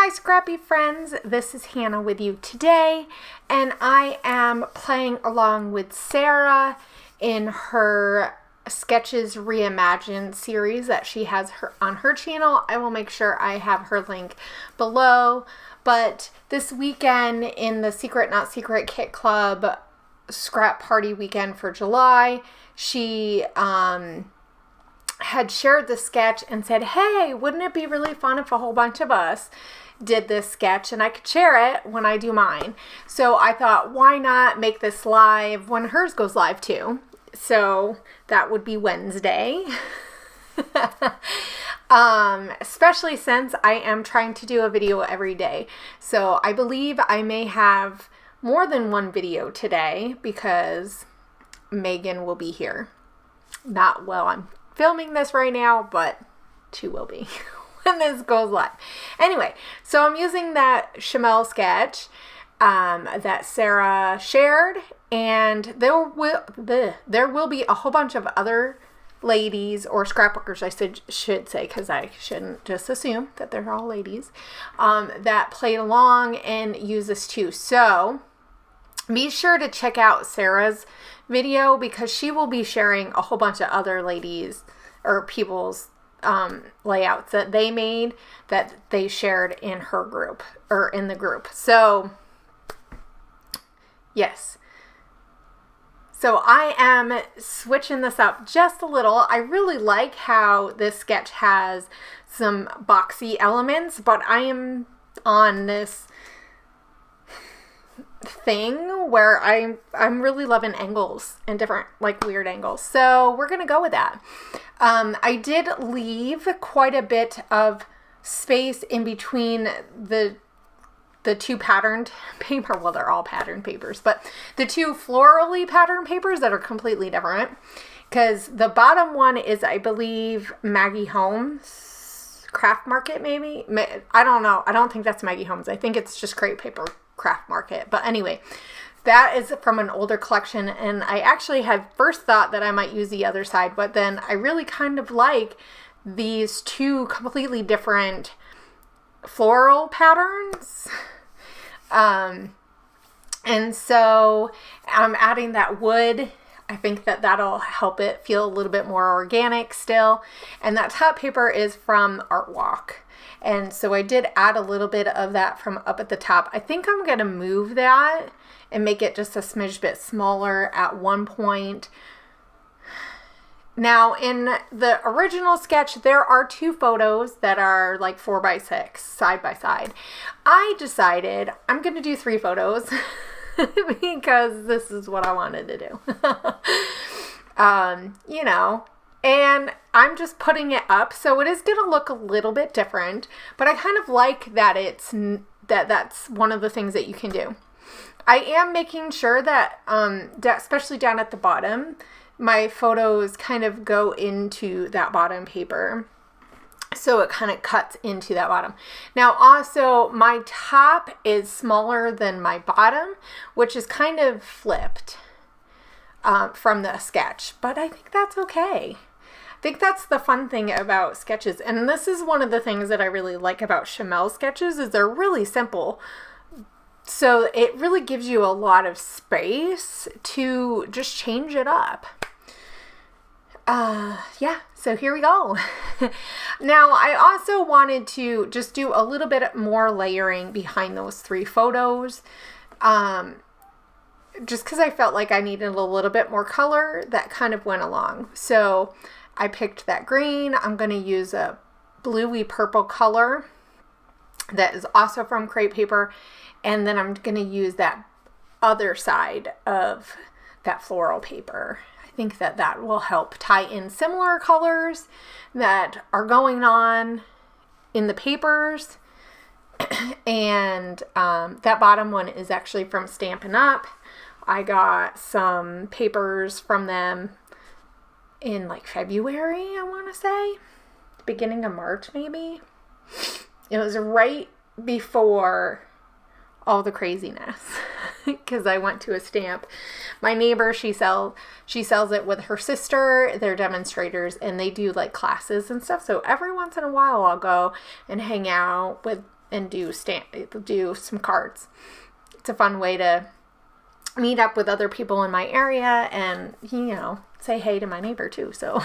my scrappy friends, this is Hannah with you today, and I am playing along with Sarah in her Sketches ReImagined series that she has on her channel. I will make sure I have her link below, but this weekend in the Secret Not Secret Kit Club scrap party weekend for July, she had shared the sketch and said, hey, wouldn't it be really fun if a whole bunch of us did this sketch and I could share it when I do mine? So I thought, why not make this live when hers goes live too? So that would be Wednesday. Especially since I am trying to do a video every day. So I believe I may have more than one video today because Megan will be here. Not while I'm filming this right now, but she will be when this goes live. Anyway, so I'm using that Shimelle Sketch that Sarah shared, and there will be a whole bunch of other ladies, or scrapbookers I should say, because I shouldn't just assume that they're all ladies, that played along and use this too. So be sure to check out Sarah's video because she will be sharing a whole bunch of other ladies or people's layouts that they made that they shared in her group or in the group. So yes. So I am switching this up just a little. I really like how this sketch has some boxy elements, but I am on this thing where I'm really loving angles and different like weird angles. So we're gonna go with that. I did leave quite a bit of space in between the two patterned paper, well, they're all patterned papers, but the two florally patterned papers that are completely different, because the bottom one is, I believe, Maggie Holmes Craft Market, maybe? I don't know. I don't think that's Maggie Holmes. I think it's just Crepe Paper Craft Market. But anyway, that is from an older collection, and I actually had first thought that I might use the other side, but then I really kind of like these two completely different floral patterns. And so I'm adding that wood. I think that that'll help it feel a little bit more organic still. And that top paper is from Art Walk. And so I did add a little bit of that from up at the top. I think I'm going to move that and make it just a smidge bit smaller at one point. Now, in the original sketch, there are two photos that are like 4x6 side by side. I decided I'm going to do 3 photos because this is what I wanted to do. You know, and I'm just putting it up, so it is going to look a little bit different, but I kind of like that that's one of the things that you can do. I am making sure that, especially down at the bottom, my photos kind of go into that bottom paper. So it kind of cuts into that bottom. Now also my top is smaller than my bottom, which is kind of flipped from the sketch, but I think that's okay. I think that's the fun thing about sketches. And this is one of the things that I really like about Shimelle sketches is they're really simple. So it really gives you a lot of space to just change it up. Yeah, so here we go. Now, I also wanted to just do a little bit more layering behind those 3 photos. Just because I felt like I needed a little bit more color that kind of went along. So I picked that green. I'm going to use a bluey purple color that is also from Crepe Paper. And then I'm going to use that other side of that floral paper. I think that that will help tie in similar colors that are going on in the papers. And that bottom one is actually from Stampin' Up. I got some papers from them in like February, I want to say. Beginning of March, maybe. It was right before all the craziness because I went to a stamp. My neighbor, she sells it with her sister. They're demonstrators and they do like classes and stuff. So every once in a while I'll go and hang out with and do some cards. It's a fun way to meet up with other people in my area and, say hey to my neighbor too. So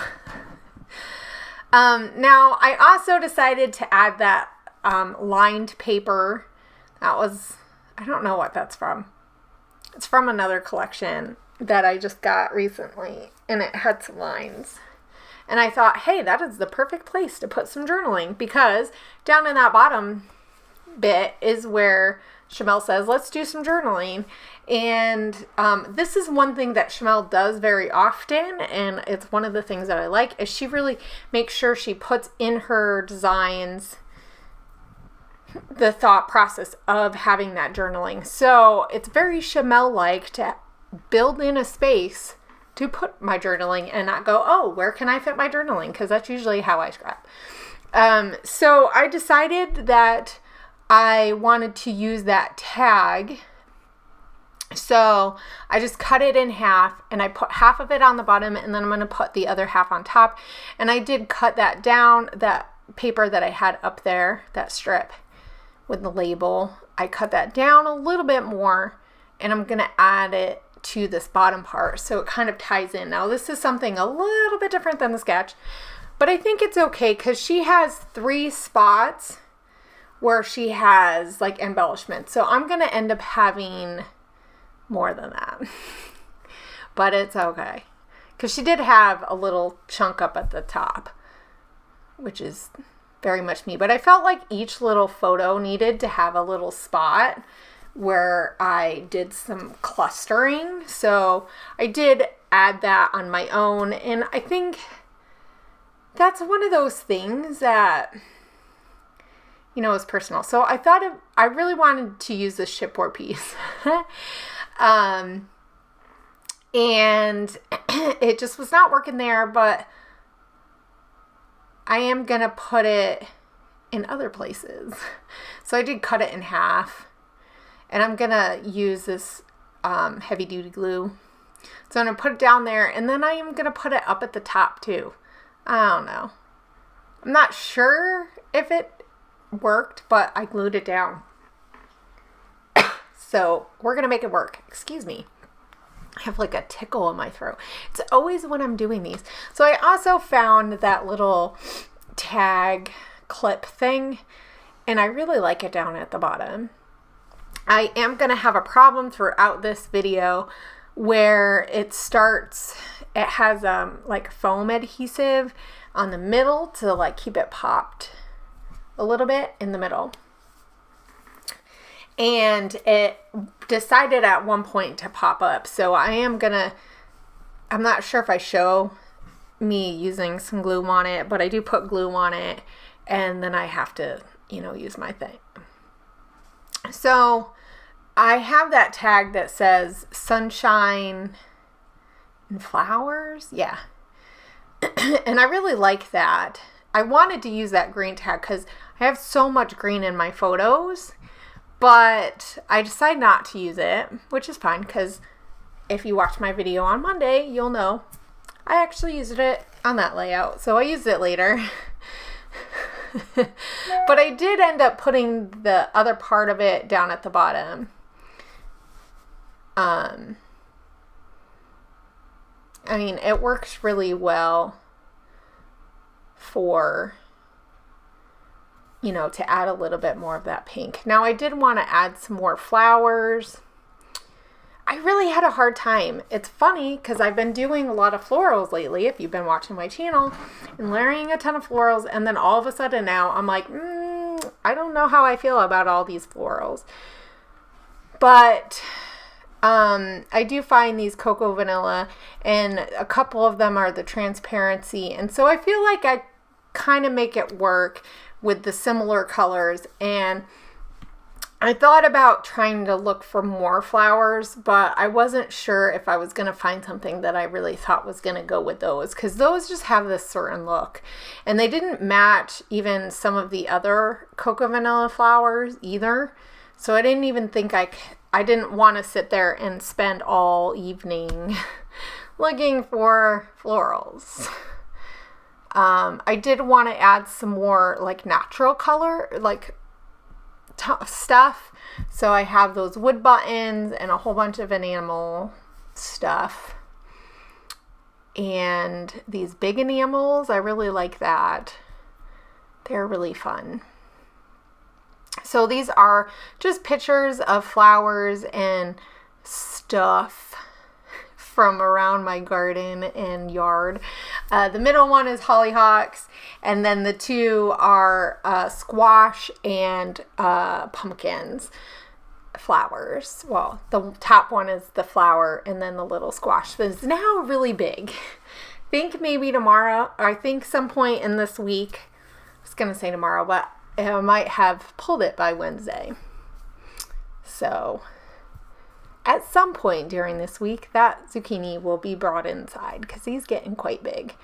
now I also decided to add that lined paper. That was, I don't know what that's from. It's from another collection that I just got recently, and it had some lines. And I thought, hey, that is the perfect place to put some journaling, because down in that bottom bit is where Shimelle says, let's do some journaling. And this is one thing that Shimelle does very often, and it's one of the things that I like, is she really makes sure she puts in her designs the thought process of having that journaling. So it's very Shimelle-like to build in a space to put my journaling and not go, oh, where can I fit my journaling? Because that's usually how I scrap. So I decided that I wanted to use that tag. So I just cut it in half, and I put half of it on the bottom, and then I'm going to put the other half on top. And I did cut that down, that paper that I had up there, that strip with the label. I cut that down a little bit more, and I'm going to add it to this bottom part so it kind of ties in. Now this is something a little bit different than the sketch, but I think it's okay because she has 3 spots where she has like embellishments. So I'm going to end up having more than that, but it's okay because she did have a little chunk up at the top, which is very much me. But I felt like each little photo needed to have a little spot where I did some clustering. So I did add that on my own. And I think that's one of those things that, is personal. So I thought I really wanted to use this chipboard piece. And it just was not working there, but I am going to put it in other places. So I did cut it in half. And I'm going to use this heavy duty glue. So I'm going to put it down there, and then I am going to put it up at the top too. I don't know. I'm not sure if it worked, but I glued it down. So we're going to make it work. Excuse me. I have like a tickle in my throat. It's always when I'm doing these. So I also found that little tag clip thing, and I really like it down at the bottom. I am going to have a problem throughout this video where it has like foam adhesive on the middle to like keep it popped a little bit in the middle. And it decided at one point to pop up. So I'm not sure if I show me using some glue on it, but I do put glue on it, and then I have to, use my thing. So I have that tag that says sunshine and flowers. Yeah. And I really like that. I wanted to use that green tag because I have so much green in my photos, but I decided not to use it, which is fine because if you watch my video on Monday, you'll know I actually used it on that layout. So I used it later. But I did end up putting the other part of it down at the bottom. It works really well for, to add a little bit more of that pink. Now I did want to add some more flowers. I really had a hard time. It's funny because I've been doing a lot of florals lately, if you've been watching my channel, and layering a ton of florals, and then all of a sudden now I'm like, I don't know how I feel about all these florals. But I do find these cocoa vanilla, and a couple of them are the transparency, and so I feel like I kind of make it work with the similar colors. And I thought about trying to look for more flowers, but I wasn't sure if I was going to find something that I really thought was going to go with those, because those just have this certain look, and they didn't match even some of the other cocoa vanilla flowers either. So I didn't even think I didn't want to sit there and spend all evening looking for florals. I did want to add some more like natural color, like stuff. So I have those wood buttons and a whole bunch of enamel stuff. And these big enamels, I really like that. They're really fun. So these are just pictures of flowers and stuff from around my garden and yard. The middle one is hollyhocks, and then the two are squash and pumpkins flowers. Well, the top one is the flower, and then the little squash is now really big. I think maybe tomorrow, or I think some point in this week, I was going to say tomorrow, but I might have pulled it by Wednesday. So at some point during this week, that zucchini will be brought inside because he's getting quite big.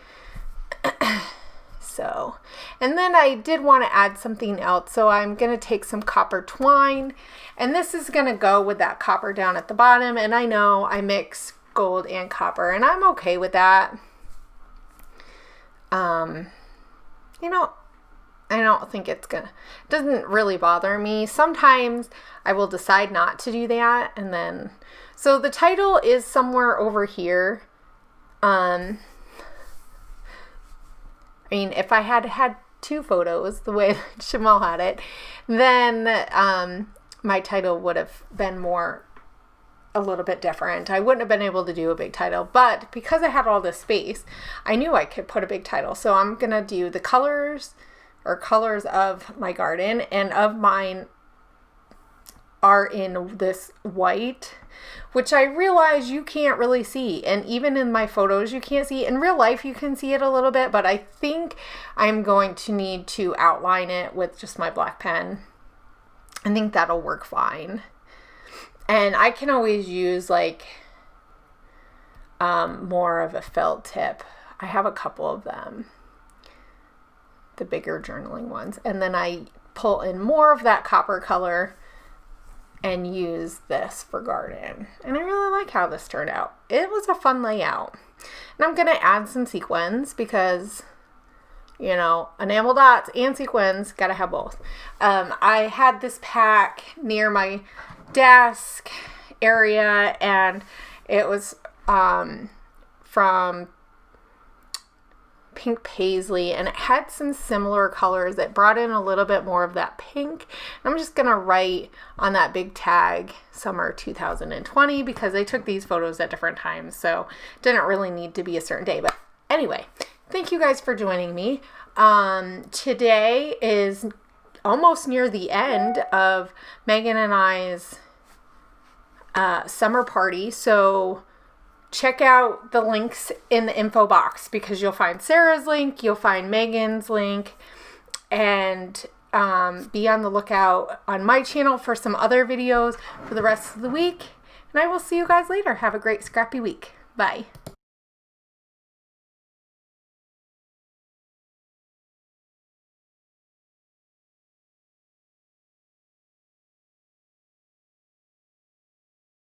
So, and then I did want to add something else. So I'm going to take some copper twine, and this is going to go with that copper down at the bottom. And I know I mix gold and copper, and I'm okay with that. You know, I don't think it doesn't really bother me. Sometimes I will decide not to do that, and then, so the title is somewhere over here. I mean, if I had had two photos the way that Shimelle had it, then my title would have been a little bit different. I wouldn't have been able to do a big title, but because I had all this space, I knew I could put a big title. So I'm going to do the colors of my garden, and of mine are in this white, which I realize you can't really see. And even in my photos, you can't see. In real life, you can see it a little bit, but I think I'm going to need to outline it with just my black pen. I think that'll work fine. And I can always use like more of a felt tip. I have a couple of them, the bigger journaling ones. And then I pull in more of that copper color and use this for garden. And I really like how this turned out. It was a fun layout. And I'm going to add some sequins because, you know, enamel dots and sequins, got to have both. I had this pack near my desk area, and it was from Pink Paisley, and it had some similar colors that brought in a little bit more of that pink. I'm just gonna write on that big tag summer 2020 because I took these photos at different times, so it didn't really need to be a certain day. But anyway, thank you guys for joining me. Today is almost near the end of Megan and I's summer party, so check out the links in the info box because you'll find Sarah's link, you'll find Megan's link, and be on the lookout on my channel for some other videos for the rest of the week. And I will see you guys later. Have a great scrappy week. Bye.